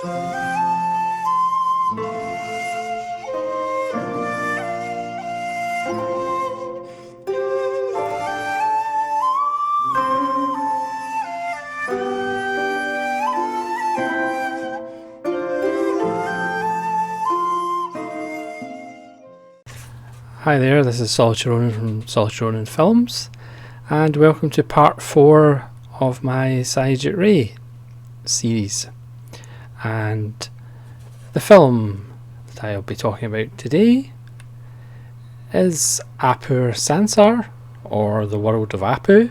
Hi there, this is Satyajit from Satyajit Films, and welcome to part 4 of my Satyajit Ray series. And the film that I'll be talking about today is Apu Sansar, or the World of Apu,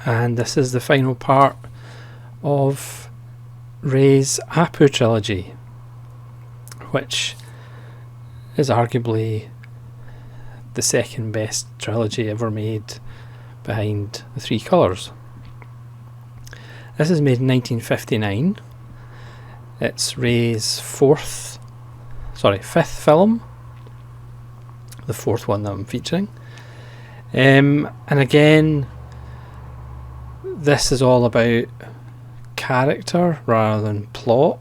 and this is the final part of Ray's Apu trilogy, which is arguably the second best trilogy ever made, behind The Three Colours. This is made in 1959. It's Ray's fifth film, the fourth one that I'm featuring. And again, this is all about character rather than plot.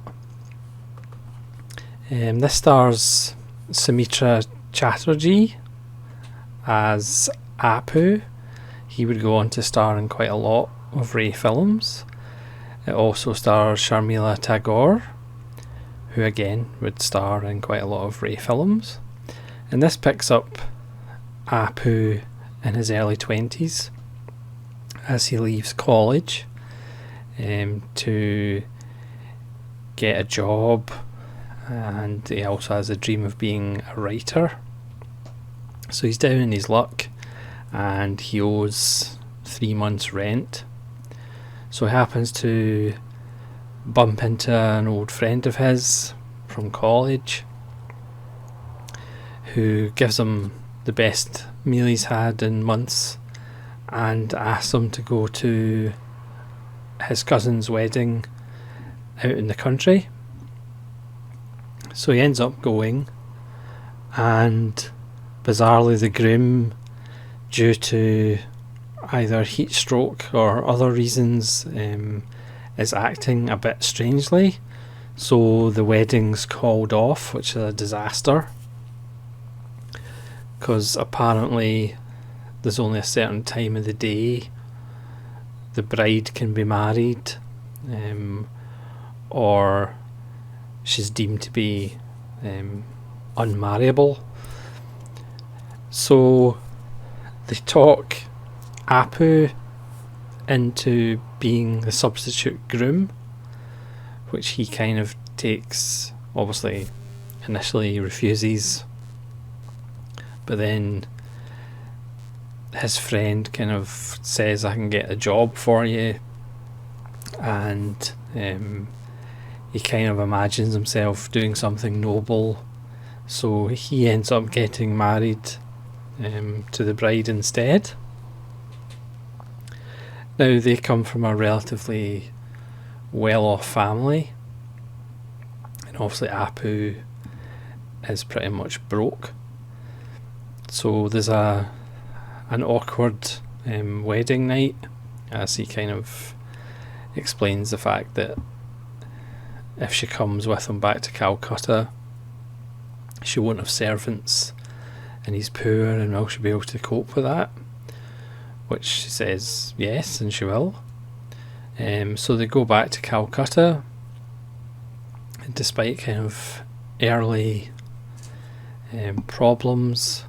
This stars Sumitra Chatterjee as Apu. He would go on to star in quite a lot of Ray films. It also stars Sharmila Tagore, who again would star in quite a lot of Ray films. And this picks up Apu in his early 20s as he leaves college to get a job, and he also has a dream of being a writer. So he's down in his luck and he owes 3 months rent. So he happens to bump into an old friend of his from college who gives him the best meal he's had in months and asks him to go to his cousin's wedding out in the country. So he ends up going, and bizarrely the groom, due to either heat stroke or other reasons, is acting a bit strangely, so the wedding's called off, which is a disaster because apparently there's only a certain time of the day the bride can be married, or she's deemed to be unmarriable. So they talk Apu into being the substitute groom, which he kind of takes. Obviously initially he refuses, but then his friend kind of says, I can get a job for you, and he kind of imagines himself doing something noble, so he ends up getting married to the bride instead. Now they come from a relatively well-off family, and obviously Apu is pretty much broke. So there's an awkward wedding night, as he kind of explains the fact that if she comes with him back to Calcutta, she won't have servants, and he's poor, and will she be able to cope with that? Which she says yes, and she will. So they go back to Calcutta, and despite kind of early problems,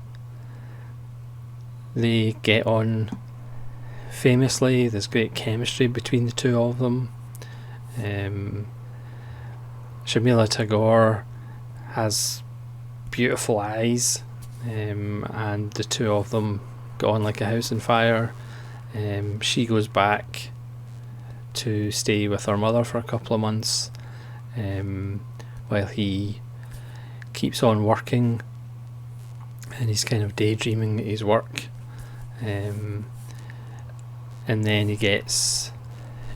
they get on famously. There's great chemistry between the two of them. Sharmila Tagore has beautiful eyes, and the two of them go on like a house on fire. She goes back to stay with her mother for a couple of months, while he keeps on working, and he's kind of daydreaming at his work, and then he gets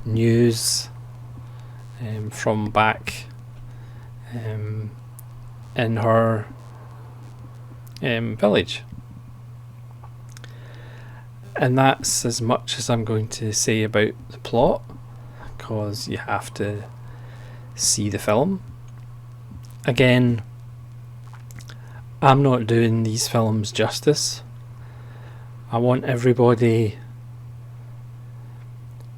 news from back in her village. And that's as much as I'm going to say about the plot, because you have to see the film. Again, I'm not doing these films justice. I want everybody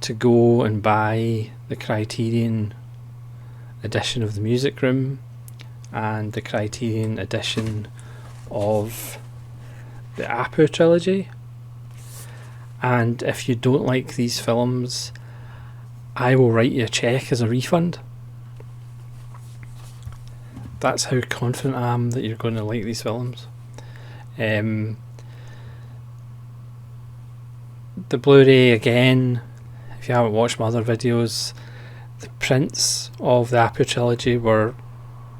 to go and buy the Criterion edition of The Music Room and the Criterion edition of the Apu trilogy. And if you don't like these films, I will write you a cheque as a refund. That's how confident I am that you're going to like these films. The Blu-ray, again, if you haven't watched my other videos, the prints of the Apu trilogy were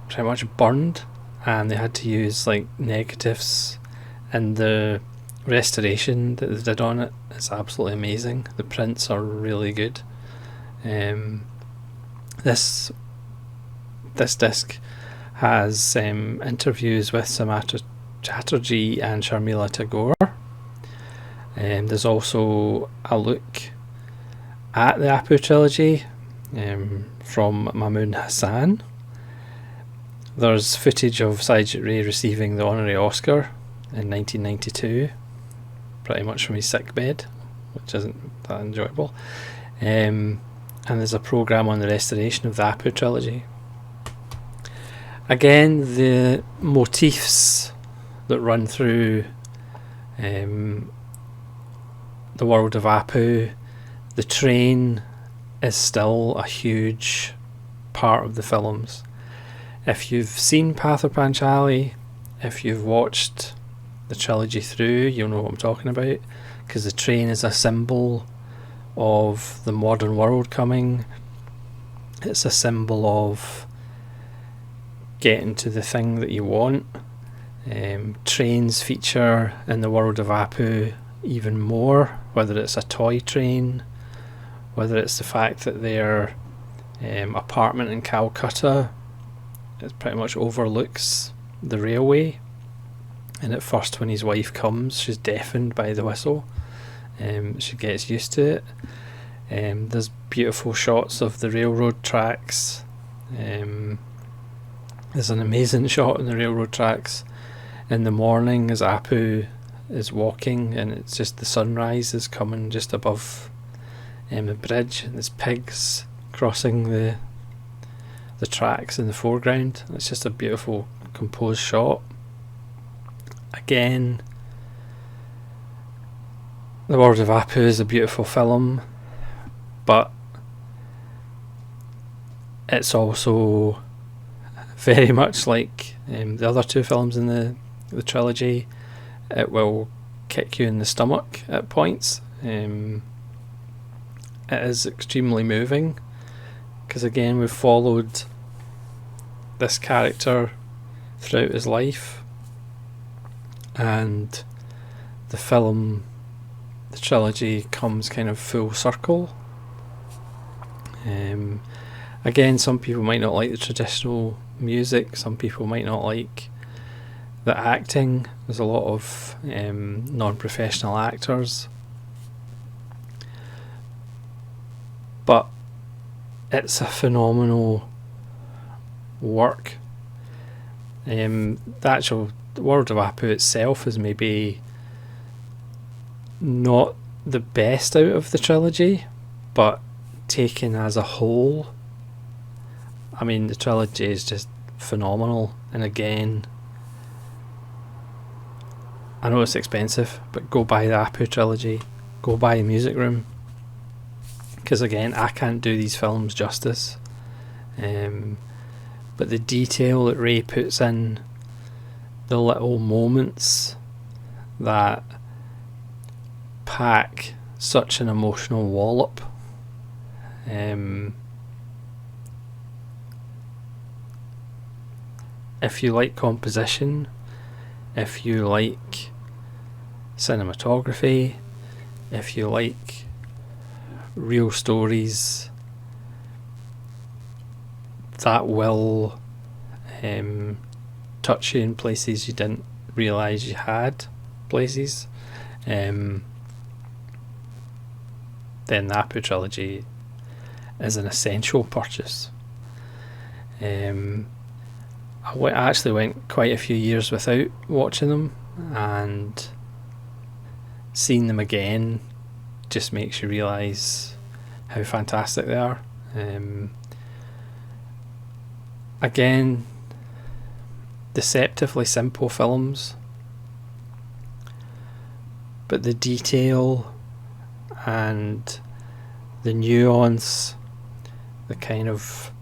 pretty much burned, and they had to use like negatives, and the restoration that they did on it is absolutely amazing. The prints are really good. This disc has interviews with Satyajit and Sharmila Tagore. There's also a look at the Apu trilogy from Mahmood Hassan. There's footage of Satyajit Ray receiving the honorary Oscar in 1992, pretty much from his sick bed, which isn't that enjoyable. And there's a programme on the restoration of the Apu trilogy. Again, the motifs that run through the World of Apu, the train is still a huge part of the films. If you've seen Path of Panchali, if you've watched the trilogy through, you'll know what I'm talking about, because the train is a symbol of the modern world coming. It's a symbol of getting to the thing that you want. Trains feature in the World of Apu even more, whether it's a toy train, whether it's the fact that their apartment in Calcutta, it pretty much overlooks the railway, and at first when his wife comes, she's deafened by the whistle. She gets used to it. There's beautiful shots of the railroad tracks. There's an amazing shot on the railroad tracks in the morning as Apu is walking, and it's just the sunrise is coming just above the bridge, and there's pigs crossing the tracks in the foreground. It's just a beautiful composed shot. Again, The World of Apu is a beautiful film, but it's also very much like the other two films in the trilogy. It will kick you in the stomach at points. It is extremely moving, because again we've followed this character throughout his life, and the trilogy comes kind of full circle. Again, some people might not like the traditional music, some people might not like the acting. There's a lot of non-professional actors, but it's a phenomenal work. The actual World of Apu itself is maybe not the best out of the trilogy, but taken as a whole, I mean, the trilogy is just phenomenal. And again, I know it's expensive, but go buy the Apu trilogy, go buy The Music Room, because again, I can't do these films justice. But the detail that Ray puts in, the little moments that pack such an emotional wallop. If you like composition, if you like cinematography, if you like real stories, that will touch you in places you didn't realise you had places. Then the Apu trilogy is an essential purchase. I actually went quite a few years without watching them, and seeing them again just makes you realise how fantastic they are. Again, deceptively simple films, but the detail and the nuance, the kind of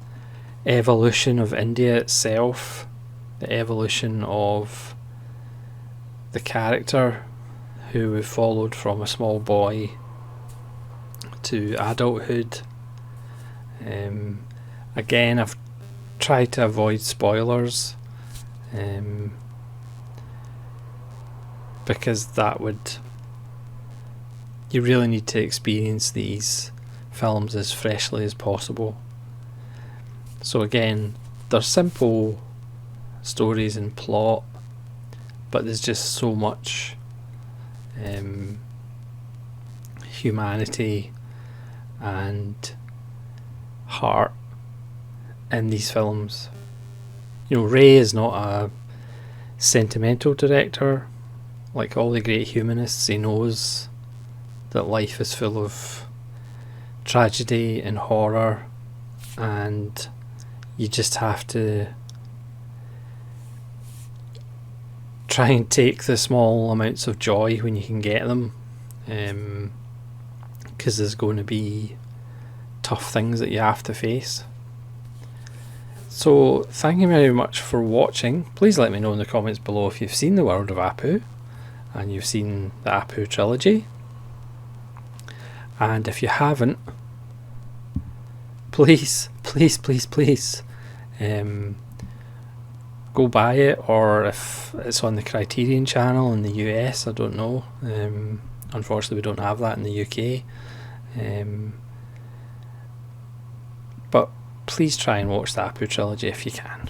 evolution of India itself, the evolution of the character who we followed from a small boy to adulthood. Again, I've tried to avoid spoilers, because you really need to experience these films as freshly as possible. So again, they're simple stories and plot, but there's just so much humanity and heart in these films. You know, Ray is not a sentimental director like all the great humanists. He knows that life is full of tragedy and horror, and you just have to try and take the small amounts of joy when you can get them, because there's going to be tough things that you have to face. So thank you very much for watching. Please let me know in the comments below if you've seen the World of Apu and you've seen the Apu trilogy, and if you haven't, please go buy it, or if it's on the Criterion channel in the US, I don't know. Unfortunately we don't have that in the UK, but please try and watch the Apu trilogy if you can.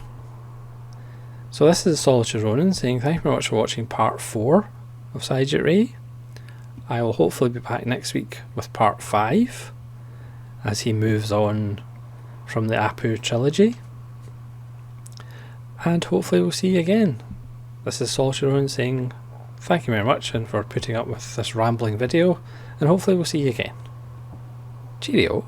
So this is Satyajit Ronan saying thank you very much for watching part 4 of Satyajit Ray. I will hopefully be back next week with part 5 as he moves on from the Apu trilogy, and hopefully we'll see you again. This is Satyajit Ronan saying thank you very much and for putting up with this rambling video, and hopefully we'll see you again. Cheerio.